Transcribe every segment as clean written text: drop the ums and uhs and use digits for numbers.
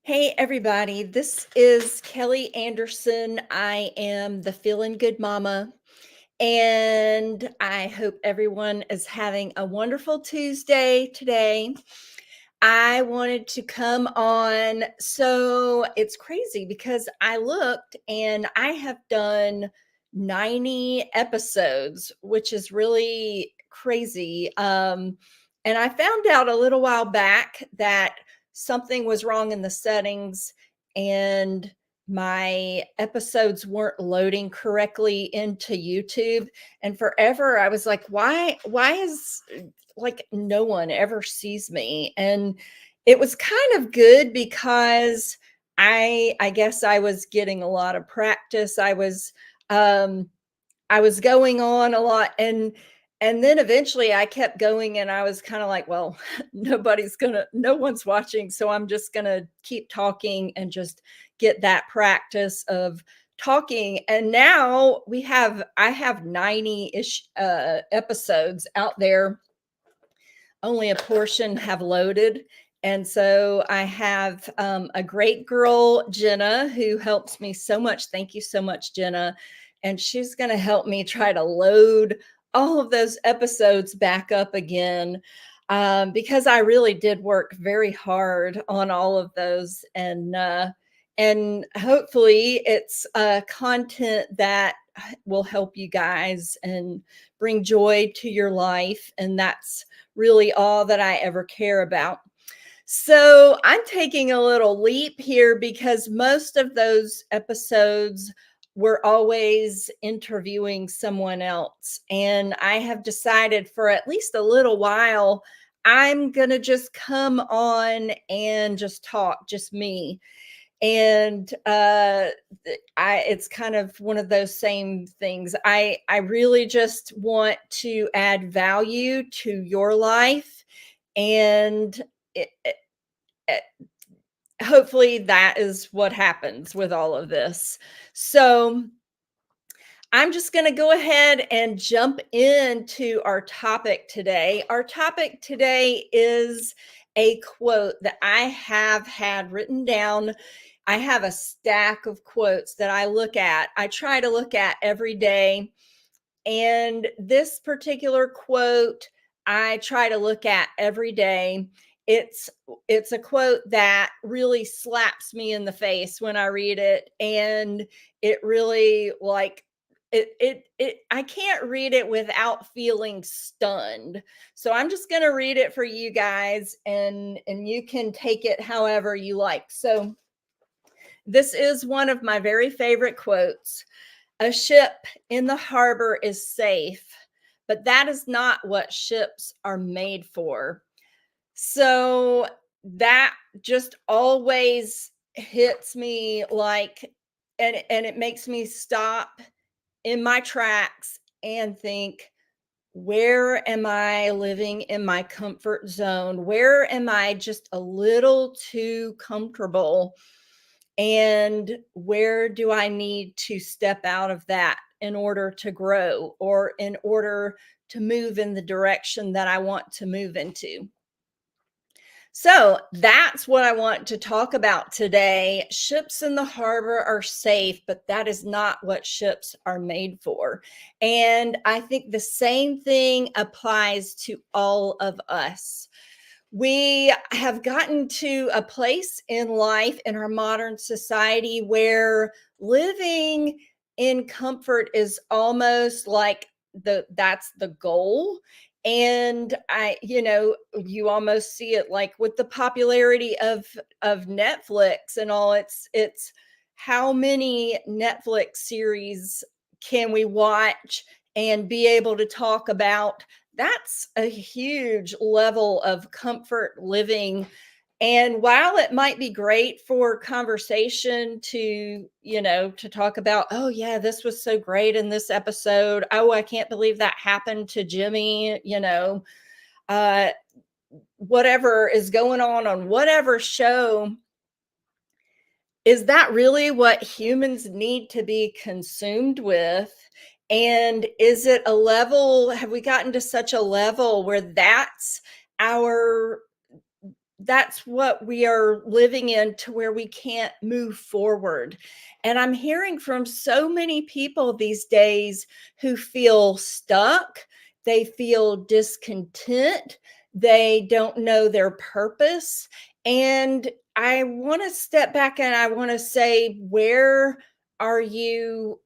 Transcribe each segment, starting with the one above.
Hey, everybody. This is Kelly Anderson. I am the Feeling Good Mama, and I hope everyone is having a wonderful Tuesday today. I wanted to come on. So it's crazy because I looked and I have done 90 episodes, which is really crazy. And I found out a little while back that something was wrong in the settings and my episodes weren't loading correctly into YouTube. And forever I was like, why is like no one ever sees me? And it was kind of good because I guess I was getting a lot of practice. Um I was going on a lot, and then eventually I kept going and I was kind of like, well, no one's watching, so I'm just going to keep talking and just get that practice of talking. And now I have 90-ish episodes out there. Only a portion have loaded. And so I have a great girl, Jenna, who helps me so much. Thank you so much, Jenna. And she's going to help me try to load all of those episodes back up again, because I really did work very hard on all of those. And hopefully it's content that will help you guys and bring joy to your life. And that's really all that I ever care about. So I'm taking a little leap here because most of those episodes were always interviewing someone else. And I have decided for at least a little while, I'm going to just come on and just talk, just me. And it's kind of one of those same things. I really just want to add value to your life, and it, hopefully that is what happens with all of this. So I'm just going to go ahead and jump into our topic today. Our topic today is a quote that I have had written down. I have a stack of quotes that I try to look at every day. And this particular quote I try to look at every day. It's it's a quote that really slaps me in the face when I read it, and it really like it I can't read it without feeling stunned. So I'm just going to read it for you guys, and you can take it however you like. So this is one of my very favorite quotes. A ship in the harbor is safe, but that is not what ships are made for. So that just always hits me like, and it makes me stop in my tracks and think, where am I living in my comfort zone? Where am I just a little too comfortable? And where do I need to step out of that in order to grow or in order to move in the direction that I want to move into? So that's what I want to talk about today. Ships in the harbor are safe, but that is not what ships are made for. And I think the same thing applies to all of us. We have gotten to a place in life in our modern society where living in comfort is almost like that's the goal. And you almost see it like with the popularity of Netflix and all. It's how many Netflix series can we watch and be able to talk about? That's a huge level of comfort living. And while it might be great for conversation to talk about, oh, yeah, this was so great in this episode. Oh, I can't believe that happened to Jimmy, uh, whatever is going on whatever show. Is that really what humans need to be consumed with? And is it a level, have we gotten to such a level where our that's what we are living in, to where we can't move forward. And I'm hearing from so many people these days who feel stuck, they feel discontent, they don't know their purpose. And I want to step back and I want to say, where are you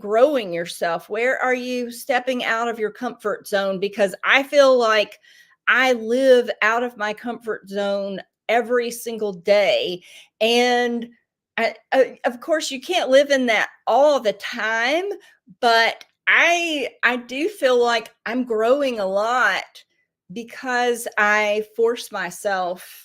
growing yourself? Where are you stepping out of your comfort zone? Because I feel like I live out of my comfort zone every single day. And of course, you can't live in that all the time, but I do feel like I'm growing a lot because I force myself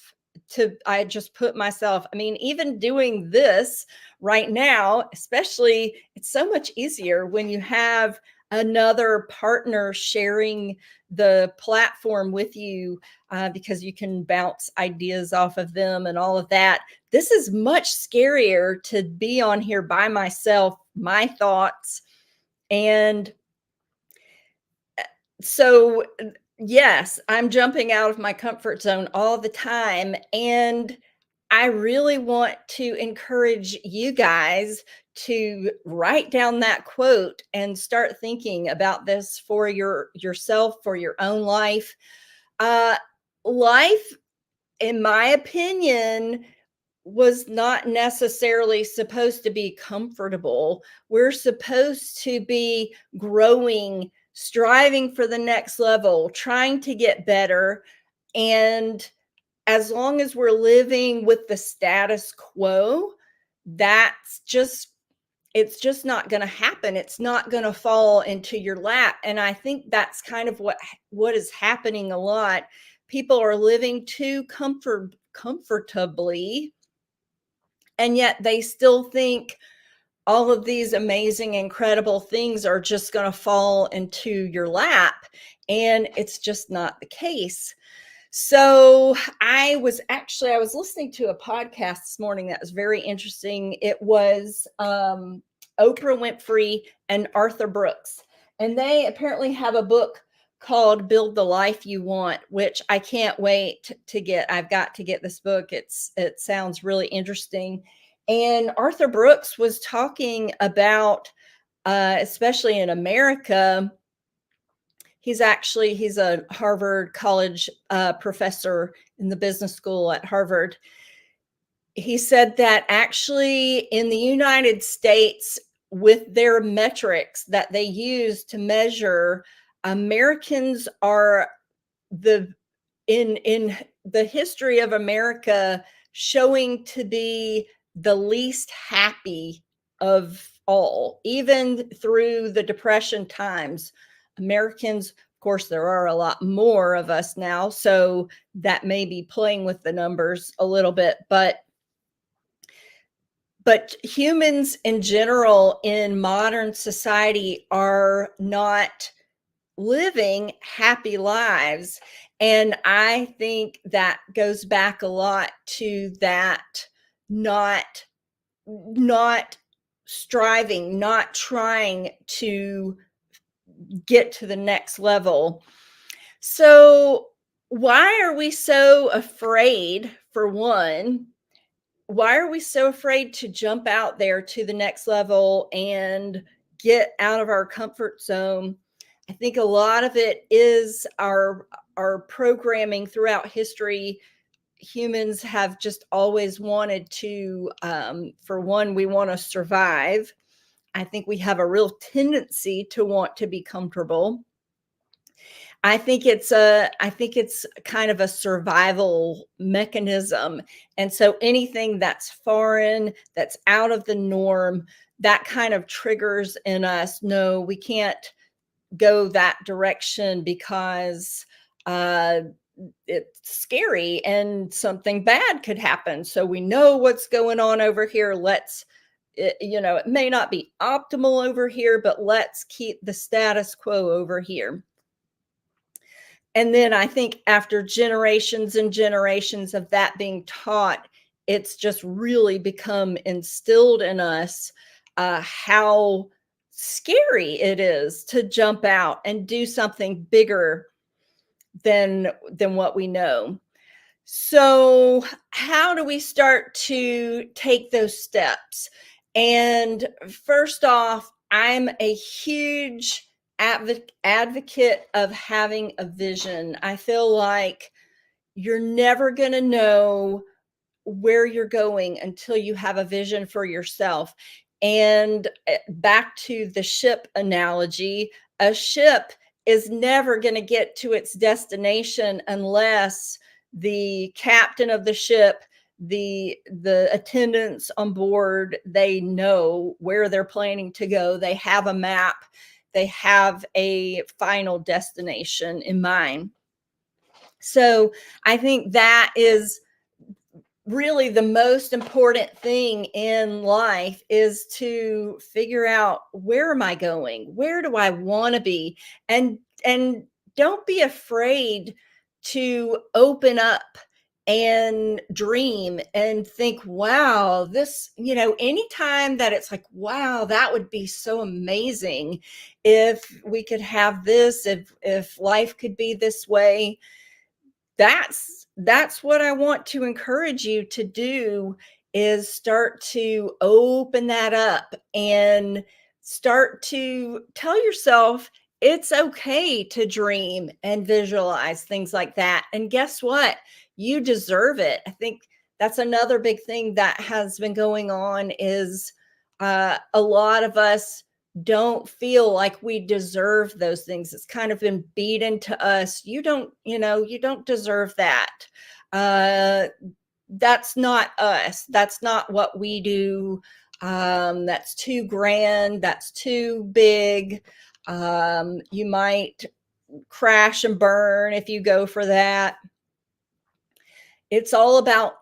I just put myself, I mean, even doing this right now, especially, it's so much easier when you have another partner sharing the platform with you, because you can bounce ideas off of them and all of that. This is much scarier to be on here by myself, my thoughts. And so, yes, I'm jumping out of my comfort zone all the time. And I really want to encourage you guys to write down that quote and start thinking about this for yourself, for your own life. Uh, Life, in my opinion, was not necessarily supposed to be comfortable. We're supposed to be growing, striving for the next level, trying to get better. And as long as we're living with the status quo, that's just it's just not going to happen. It's not going to fall into your lap. And I think that's kind of what is happening a lot. People are living too comfortably, and yet they still think all of these amazing, incredible things are just going to fall into your lap. And it's just not the case. So I was listening to a podcast this morning that was very interesting. It was Oprah Winfrey and Arthur Brooks, and they apparently have a book called Build the Life You Want, which I can't wait to get. I've got to get this book. It sounds really interesting. And Arthur Brooks was talking about, especially in America, he's a Harvard College professor in the business school at Harvard. He said that actually in the United States, with their metrics that they use to measure, Americans are the in the history of America showing to be the least happy of all. Even through the Depression times, Americans, of course, there are a lot more of us now, so that may be playing with the numbers a little bit, but humans in general in modern society are not living happy lives. And I think that goes back a lot to that, not not striving, not trying to get to the next level. So why are we so afraid, for one? Why are we so afraid to jump out there to the next level and get out of our comfort zone? I think a lot of it is our programming throughout history. Humans have just always wanted to, for one, we want to survive. I think we have a real tendency to want to be comfortable. I think it's kind of a survival mechanism. And so anything that's foreign, that's out of the norm, that kind of triggers in us, no, we can't go that direction because uh it's scary and something bad could happen. So we know what's going on over here. It may not be optimal over here, but let's keep the status quo over here. And then I think after generations and generations of that being taught, it's just really become instilled in us, how scary it is to jump out and do something bigger than what we know. So, how do we start to take those steps? And first off, I'm a huge advocate of having a vision. I feel like you're never going to know where you're going until you have a vision for yourself. And back to the ship analogy, a ship is never going to get to its destination unless the captain of the ship, the attendants on board, they know where they're planning to go. They have a map, they have a final destination in mind. So I think that is really the most important thing in life, is to figure out, where am I going? Where do I want to be? And don't be afraid to open up and dream and think, wow, this, anytime that it's like, wow, that would be so amazing if we could have this, if life could be this way. That's what I want to encourage you to do, is start to open that up and start to tell yourself it's okay to dream and visualize things like that. And guess what? You deserve it. I think that's another big thing that has been going on, is a lot of us don't feel like we deserve those things. It's kind of been beat into us. You don't deserve that. Uh, that's not us. That's not what we do. That's too grand. That's too big. You might crash and burn if you go for that. It's all about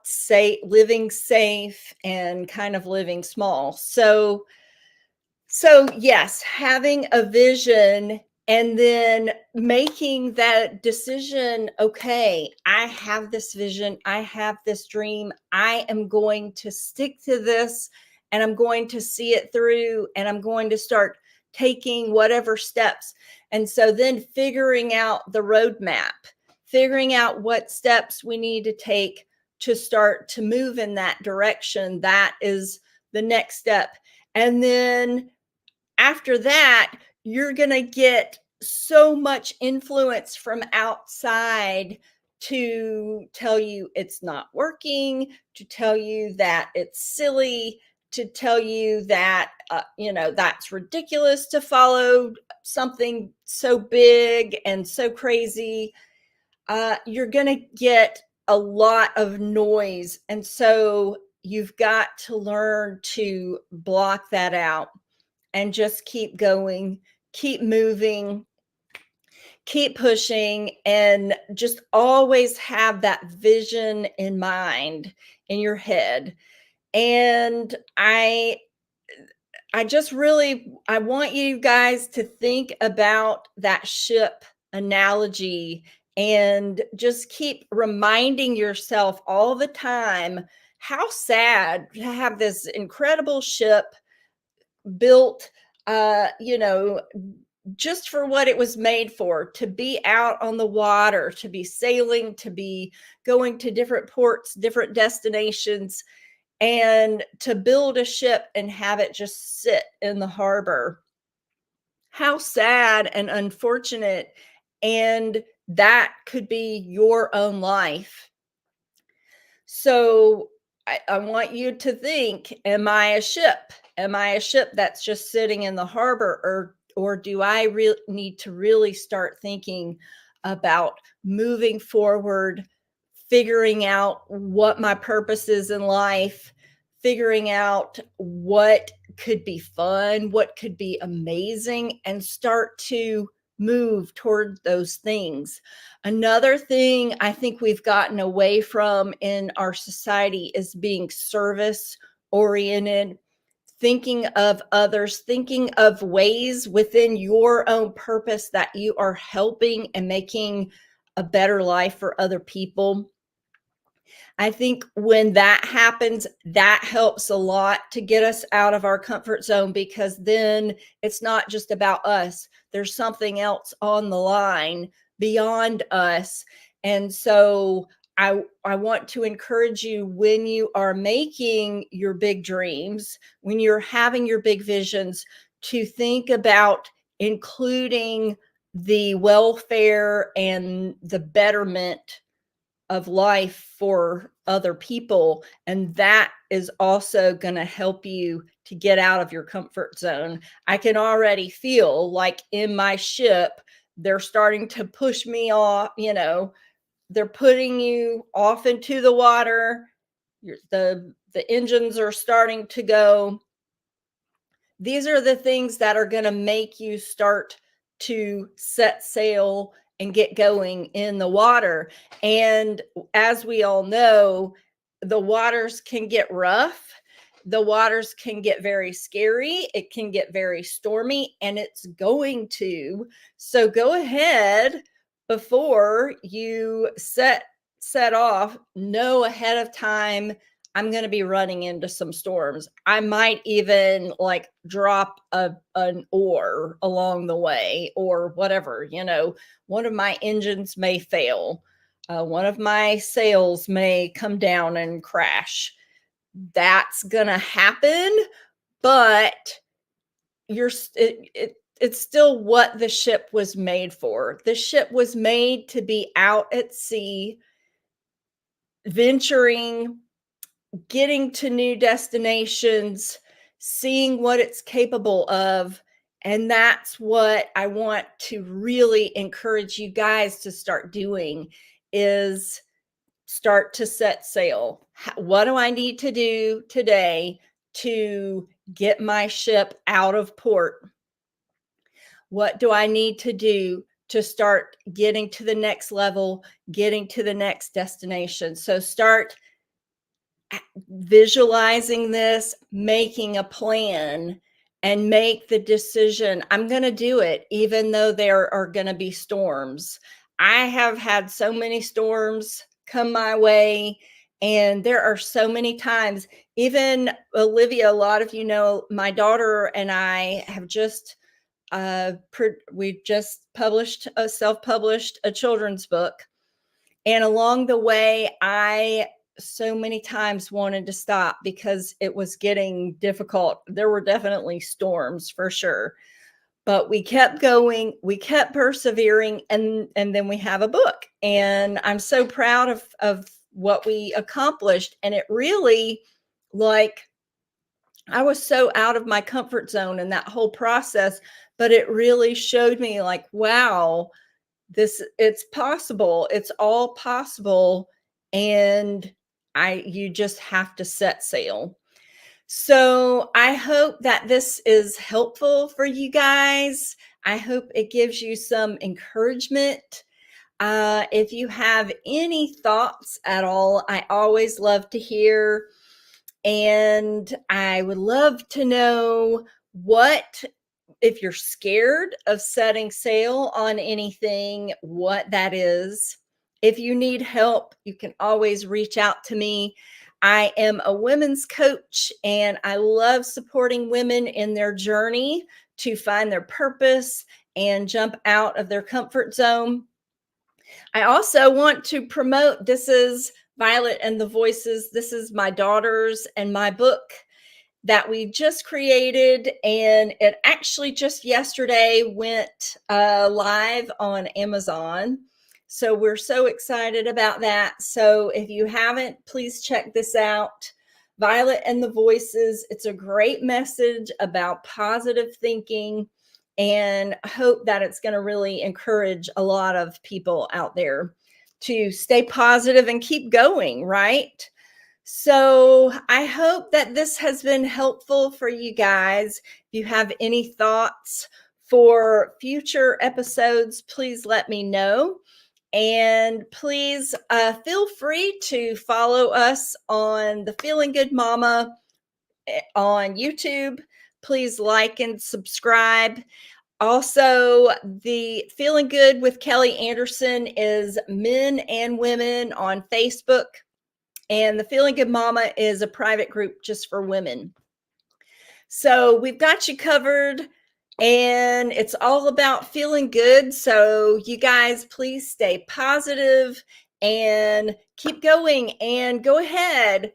living safe and kind of living small. So, yes, having a vision and then making that decision, okay, I have this vision, I have this dream, I am going to stick to this, and I'm going to see it through, and I'm going to start taking whatever steps. And so then figuring out the roadmap, figuring out what steps we need to take to start to move in that direction. That is the next step. And then after that, you're going to get so much influence from outside to tell you it's not working, to tell you that it's silly, to tell you that, that's ridiculous to follow something so big and so crazy. You're going to get a lot of noise. And so you've got to learn to block that out and just keep going, keep moving, keep pushing, and just always have that vision in mind, in your head. And I just really, I want you guys to think about that ship analogy and just keep reminding yourself all the time how sad to have this incredible ship built, just for what it was made for, to be out on the water, to be sailing, to be going to different ports, different destinations, and to build a ship and have it just sit in the harbor. How sad and unfortunate. And that could be your own life. So I want you to think, am I a ship? Am I a ship that's just sitting in the harbor, or do I need to really start thinking about moving forward, figuring out what my purpose is in life, figuring out what could be fun, what could be amazing, and start to move toward those things. Another thing I think we've gotten away from in our society is being service oriented, thinking of others, thinking of ways within your own purpose that you are helping and making a better life for other people. I think when that happens, that helps a lot to get us out of our comfort zone, because then it's not just about us. There's something else on the line beyond us. And so I want to encourage you, when you are making your big dreams, when you're having your big visions, to think about including the welfare and the betterment of life for other people. And that is also going to help you to get out of your comfort zone. I can already feel like in my ship, they're starting to push me off, they're putting you off into the water. The engines are starting to go. These are the things that are going to make you start to set sail and get going in the water. And as we all know, the waters can get rough. The waters can get very scary. It can get very stormy, and it's going to. So go ahead, before you set off, know ahead of time, I'm going to be running into some storms. I might even like drop an oar along the way or whatever, one of my engines may fail. One of my sails may come down and crash. That's going to happen, but it's still what the ship was made for. The ship was made to be out at sea, venturing, getting to new destinations, seeing what it's capable of. And that's what I want to really encourage you guys to start doing, is start to set sail. What do I need to do today to get my ship out of port? What do I need to do to start getting to the next level, getting to the next destination? So start visualizing this, making a plan, and make the decision. I'm going to do it, even though there are going to be storms. I have had so many storms come my way, and there are so many times, even Olivia, a lot of you know, my daughter and I have just we just published self-published a children's book. And along the way, I so many times wanted to stop because it was getting difficult. There were definitely storms for sure, but we kept going, we kept persevering, and then we have a book. And I'm so proud of what we accomplished. And it really, like, I was so out of my comfort zone in that whole process, but it really showed me, like, wow, it's possible. It's all possible. And you just have to set sail. So I hope that this is helpful for you guys. I hope it gives you some encouragement. If you have any thoughts at all, I always love to hear. And I would love to know if you're scared of setting sail on anything, what that is. If you need help, you can always reach out to me. I am a women's coach, and I love supporting women in their journey to find their purpose and jump out of their comfort zone. I also want to promote, this is Violet and the Voices. This is my daughter's and my book that we just created, and it actually just yesterday went live on Amazon. So we're so excited about that. So if you haven't, please check this out. Violet and the Voices. It's a great message about positive thinking, and I hope that it's going to really encourage a lot of people out there to stay positive and keep going, right? So I hope that this has been helpful for you guys. If you have any thoughts for future episodes, please let me know. And please feel free to follow us on the Feeling Good Mama on YouTube. Please like and subscribe. Also, the Feeling Good with Kelly Anderson is men and women on Facebook. And the Feeling Good Mama is a private group just for women. So we've got you covered, and it's all about feeling good. So you guys, please stay positive and keep going and go ahead,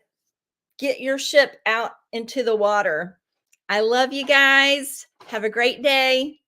get your ship out into the water. I love you guys. Have a great day.